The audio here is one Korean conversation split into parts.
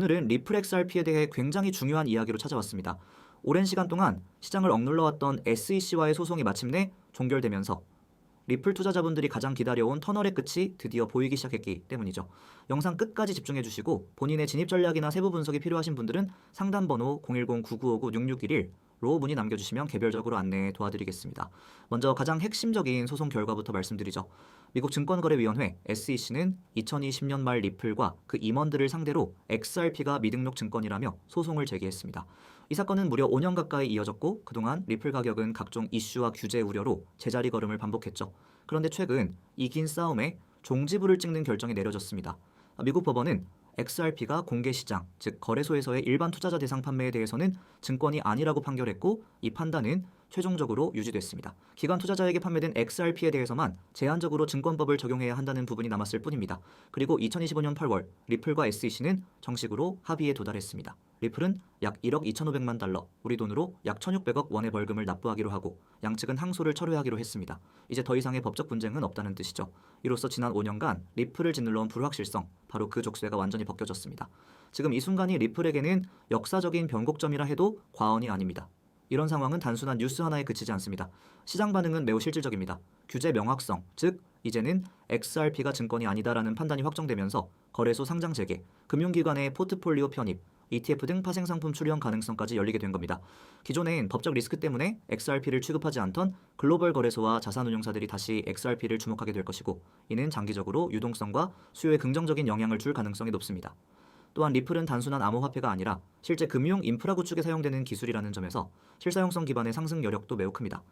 오늘은 리플 XRP에 대해 굉장히 중요한 이야기로 찾아왔습니다. 오랜 시간 동안 시장을 억눌러왔던 SEC와의 소송이 마침내 종결되면서 리플 투자자분들이 가장 기다려온 터널의 끝이 드디어 보이기 시작했기 때문이죠. 영상 끝까지 집중해주시고 본인의 진입 전략이나 세부 분석이 필요하신 분들은 상담번호 010-9959-6611로 문의 남겨주시면 개별적으로 안내 도와드리겠습니다. 먼저 가장 핵심적인 소송 결과부터 말씀드리죠. 미국 증권거래위원회 SEC는 2020년 말 리플과 그 임원들을 상대로 XRP가 미등록 증권이라며 소송을 제기했습니다. 이 사건은 무려 5년 가까이 이어졌고 그동안 리플 가격은 각종 이슈와 규제 우려로 제자리 걸음을 반복했죠. 그런데 최근 이 긴 싸움에 종지부를 찍는 결정이 내려졌습니다. 미국 법원은 XRP가 공개시장, 즉 거래소에서의 일반 투자자 대상 판매에 대해서는 증권이 아니라고 판결했고 이 판단은 최종적으로 유지됐습니다. 기관 투자자에게 판매된 XRP에 대해서만 제한적으로 증권법을 적용해야 한다는 부분이 남았을 뿐입니다. 그리고 2025년 8월 리플과 SEC는 정식으로 합의에 도달했습니다. 리플은 약 1억 2,500만 달러, 우리 돈으로 약 1,600억 원의 벌금을 납부하기로 하고 양측은 항소를 철회하기로 했습니다. 이제 더 이상의 법적 분쟁은 없다는 뜻이죠. 이로써 지난 5년간 리플을 짓눌러온 불확실성, 바로 그 족쇄가 완전히 벗겨졌습니다. 지금 이 순간이 리플에게는 역사적인 변곡점이라 해도 과언이 아닙니다. 이런 상황은 단순한 뉴스 하나에 그치지 않습니다. 시장 반응은 매우 실질적입니다. 규제 명확성, 즉 이제는 XRP가 증권이 아니다라는 판단이 확정되면서 거래소 상장 재개, 금융기관의 포트폴리오 편입, ETF 등 파생상품 출현 가능성까지 열리게 된 겁니다. 기존엔 법적 리스크 때문에 XRP를 취급하지 않던 글로벌 거래소와 자산운용사들이 다시 XRP를 주목하게 될 것이고 이는 장기적으로 유동성과 수요에 긍정적인 영향을 줄 가능성이 높습니다. 또한 리플은 단순한 암호화폐가 아니라 실제 금융 인프라 구축에 사용되는 기술이라는 점에서 실사용성 기반의 상승 여력도 매우 큽니다.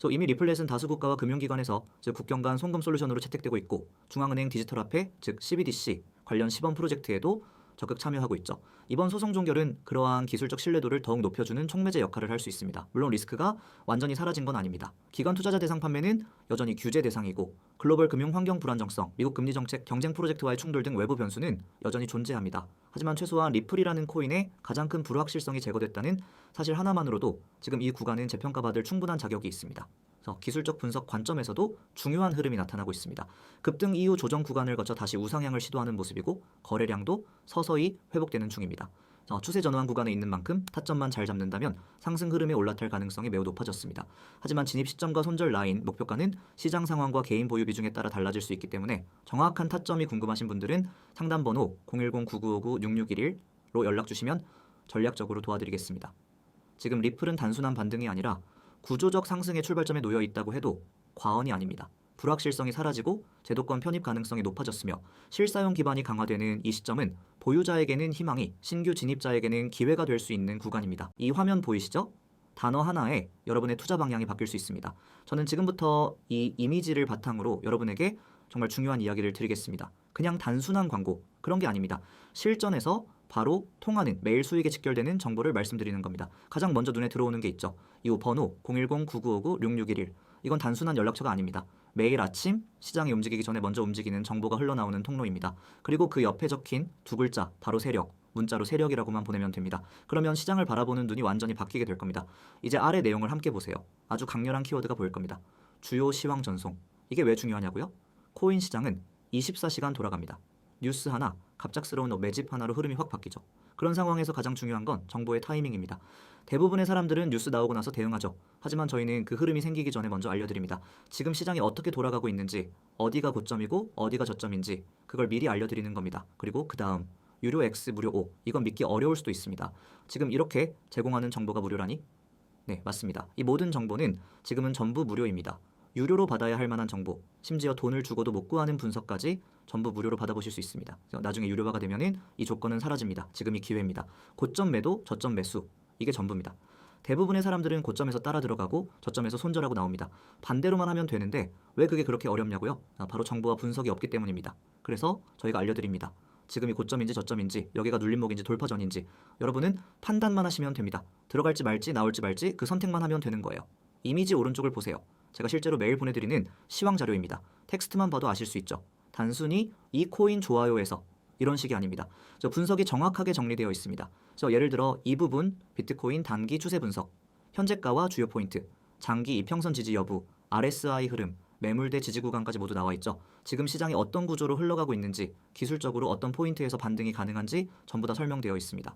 이미 리플렛은 다수 국가와 금융기관에서 즉 국경 간 송금 솔루션으로 채택되고 있고 중앙은행 디지털화폐 즉 CBDC 관련 시범 프로젝트에도 적극 참여하고 있죠. 이번 소송 종결은 그러한 기술적 신뢰도를 더욱 높여주는 촉매제 역할을 할 수 있습니다. 물론 리스크가 완전히 사라진 건 아닙니다. 기관 투자자 대상 판매는 여전히 규제 대상이고 글로벌 금융 환경 불안정성, 미국 금리 정책, 경쟁 프로젝트와의 충돌 등 외부 변수는 여전히 존재합니다. 하지만 최소한 리플이라는 코인의 가장 큰 불확실성이 제거됐다는 사실 하나만으로도 지금 이 구간은 재평가받을 충분한 자격이 있습니다. 기술적 분석 관점에서도 중요한 흐름이 나타나고 있습니다. 급등 이후 조정 구간을 거쳐 다시 우상향을 시도하는 모습이고 거래량도 서서히 회복되는 중입니다. 추세 전환 구간에 있는 만큼 타점만 잘 잡는다면 상승 흐름에 올라탈 가능성이 매우 높아졌습니다. 하지만 진입 시점과 손절 라인, 목표가는 시장 상황과 개인 보유 비중에 따라 달라질 수 있기 때문에 정확한 타점이 궁금하신 분들은 상담번호 010-9959-6611로 연락 주시면 전략적으로 도와드리겠습니다. 지금 리플은 단순한 반등이 아니라 구조적 상승의 출발점에 놓여 있다고 해도 과언이 아닙니다. 불확실성이 사라지고 제도권 편입 가능성이 높아졌으며 실사용 기반이 강화되는 이 시점은 보유자에게는 희망이, 신규 진입자에게는 기회가 될 수 있는 구간입니다. 이 화면 보이시죠? 단어 하나에 여러분의 투자 방향이 바뀔 수 있습니다. 저는 지금부터 이 이미지를 바탕으로 여러분에게 정말 중요한 이야기를 드리겠습니다. 그냥 단순한 광고, 그런 게 아닙니다. 실전에서 바로 통하는 매일 수익에 직결되는 정보를 말씀드리는 겁니다. 가장 먼저 눈에 들어오는 게 있죠. 이 번호 010-9959-6611. 이건 단순한 연락처가 아닙니다. 매일 아침 시장이 움직이기 전에 먼저 움직이는 정보가 흘러나오는 통로입니다. 그리고 그 옆에 적힌 두 글자, 바로 세력, 문자로 세력이라고만 보내면 됩니다. 그러면 시장을 바라보는 눈이 완전히 바뀌게 될 겁니다. 이제 아래 내용을 함께 보세요. 아주 강렬한 키워드가 보일 겁니다. 주요 시황 전송. 이게 왜 중요하냐고요? 코인 시장은 24시간 돌아갑니다. 뉴스 하나, 갑작스러운 매집 하나로 흐름이 확 바뀌죠. 그런 상황에서 가장 중요한 건 정보의 타이밍입니다. 대부분의 사람들은 뉴스 나오고 나서 대응하죠. 하지만 저희는 그 흐름이 생기기 전에 먼저 알려드립니다. 지금 시장이 어떻게 돌아가고 있는지, 어디가 고점이고 어디가 저점인지 그걸 미리 알려드리는 겁니다. 그리고 그 다음 유료 X, 무료 O, 이건 믿기 어려울 수도 있습니다. 지금 이렇게 제공하는 정보가 무료라니? 네, 맞습니다. 이 모든 정보는 지금은 전부 무료입니다. 유료로 받아야 할 만한 정보, 심지어 돈을 주고도 못 구하는 분석까지 전부 무료로 받아보실 수 있습니다. 나중에 유료화가 되면은 이 조건은 사라집니다. 지금이 기회입니다. 고점 매도, 저점 매수, 이게 전부입니다. 대부분의 사람들은 고점에서 따라 들어가고 저점에서 손절하고 나옵니다. 반대로만 하면 되는데 왜 그게 그렇게 어렵냐고요? 바로 정보와 분석이 없기 때문입니다. 그래서 저희가 알려드립니다. 지금이 고점인지 저점인지, 여기가 눌림목인지 돌파전인지 여러분은 판단만 하시면 됩니다. 들어갈지 말지, 나올지 말지 그 선택만 하면 되는 거예요. 이미지 오른쪽을 보세요. 제가 실제로 매일 보내드리는 시황 자료입니다. 텍스트만 봐도 아실 수 있죠. 단순히 이 코인 좋아요에서 이런 식이 아닙니다. 분석이 정확하게 정리되어 있습니다. 예를 들어 이 부분 비트코인 단기 추세 분석, 현재가와 주요 포인트, 장기 이평선 지지 여부, RSI 흐름, 매물대 지지 구간까지 모두 나와 있죠. 지금 시장이 어떤 구조로 흘러가고 있는지, 기술적으로 어떤 포인트에서 반등이 가능한지 전부 다 설명되어 있습니다.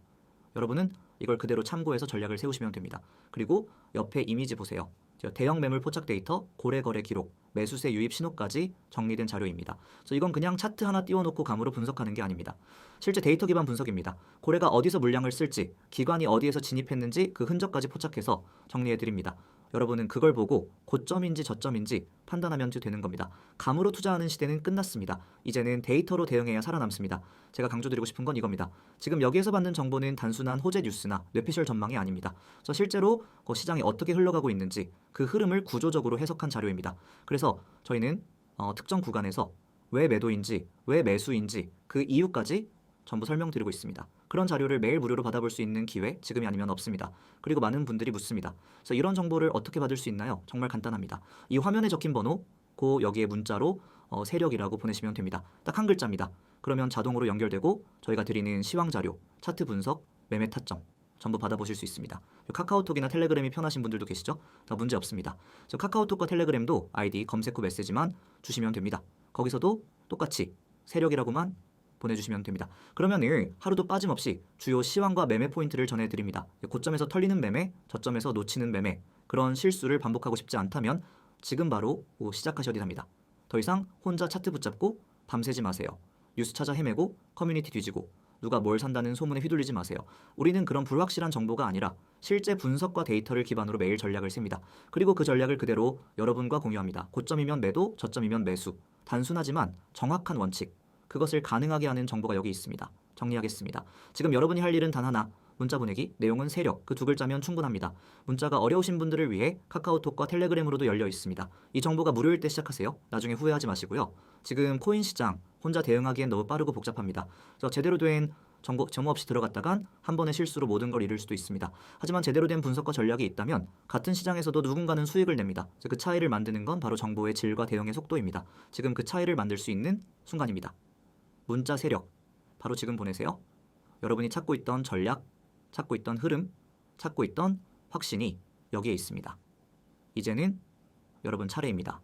여러분은 이걸 그대로 참고해서 전략을 세우시면 됩니다. 그리고 옆에 이미지 보세요. 대형 매물 포착 데이터, 고래 거래 기록, 매수세 유입 신호까지 정리된 자료입니다. 그래서 이건 그냥 차트 하나 띄워놓고 감으로 분석하는 게 아닙니다. 실제 데이터 기반 분석입니다. 고래가 어디서 물량을 쓸지, 기관이 어디에서 진입했는지 그 흔적까지 포착해서 정리해드립니다. 여러분은 그걸 보고 고점인지 저점인지 판단하면 되는 겁니다. 감으로 투자하는 시대는 끝났습니다. 이제는 데이터로 대응해야 살아남습니다. 제가 강조드리고 싶은 건 이겁니다. 지금 여기에서 받는 정보는 단순한 호재 뉴스나 뇌피셜 전망이 아닙니다. 실제로 시장이 어떻게 흘러가고 있는지 그 흐름을 구조적으로 해석한 자료입니다. 그래서 저희는 특정 구간에서 왜 매도인지, 왜 매수인지 그 이유까지 전부 설명드리고 있습니다. 그런 자료를 매일 무료로 받아볼 수 있는 기회 지금이 아니면 없습니다. 그리고 많은 분들이 묻습니다. 그래서 이런 정보를 어떻게 받을 수 있나요? 정말 간단합니다. 이 화면에 적힌 번호, 여기에 문자로 세력이라고 보내시면 됩니다. 딱 한 글자입니다. 그러면 자동으로 연결되고 저희가 드리는 시황 자료, 차트 분석, 매매 타점 전부 받아보실 수 있습니다. 카카오톡이나 텔레그램이 편하신 분들도 계시죠? 다 문제 없습니다. 카카오톡과 텔레그램도 아이디 검색 후 메시지만 주시면 됩니다. 거기서도 똑같이 세력이라고만 보내주시면 됩니다. 그러면 하루도 빠짐없이 주요 시황과 매매 포인트를 전해드립니다. 고점에서 털리는 매매, 저점에서 놓치는 매매, 그런 실수를 반복하고 싶지 않다면 지금 바로 시작하셔야 합니다. 더 이상 혼자 차트 붙잡고 밤새지 마세요. 뉴스 찾아 헤매고 커뮤니티 뒤지고 누가 뭘 산다는 소문에 휘둘리지 마세요. 우리는 그런 불확실한 정보가 아니라 실제 분석과 데이터를 기반으로 매일 전략을 셉니다. 그리고 그 전략을 그대로 여러분과 공유합니다. 고점이면 매도, 저점이면 매수. 단순하지만 정확한 원칙. 그것을 가능하게 하는 정보가 여기 있습니다. 정리하겠습니다. 지금 여러분이 할 일은 단 하나. 문자 보내기, 내용은 세력, 그 두 글자면 충분합니다. 문자가 어려우신 분들을 위해 카카오톡과 텔레그램으로도 열려 있습니다. 이 정보가 무료일 때 시작하세요. 나중에 후회하지 마시고요. 지금 코인 시장 혼자 대응하기엔 너무 빠르고 복잡합니다. 그래서 제대로 된 정보 없이 들어갔다간 한 번의 실수로 모든 걸 잃을 수도 있습니다. 하지만 제대로 된 분석과 전략이 있다면 같은 시장에서도 누군가는 수익을 냅니다. 그 차이를 만드는 건 바로 정보의 질과 대응의 속도입니다. 지금 그 차이를 만들 수 있는 순간입니다. 문자 세력, 바로 지금 보내세요. 여러분이 찾고 있던 전략, 찾고 있던 흐름, 찾고 있던 확신이 여기에 있습니다. 이제는 여러분 차례입니다.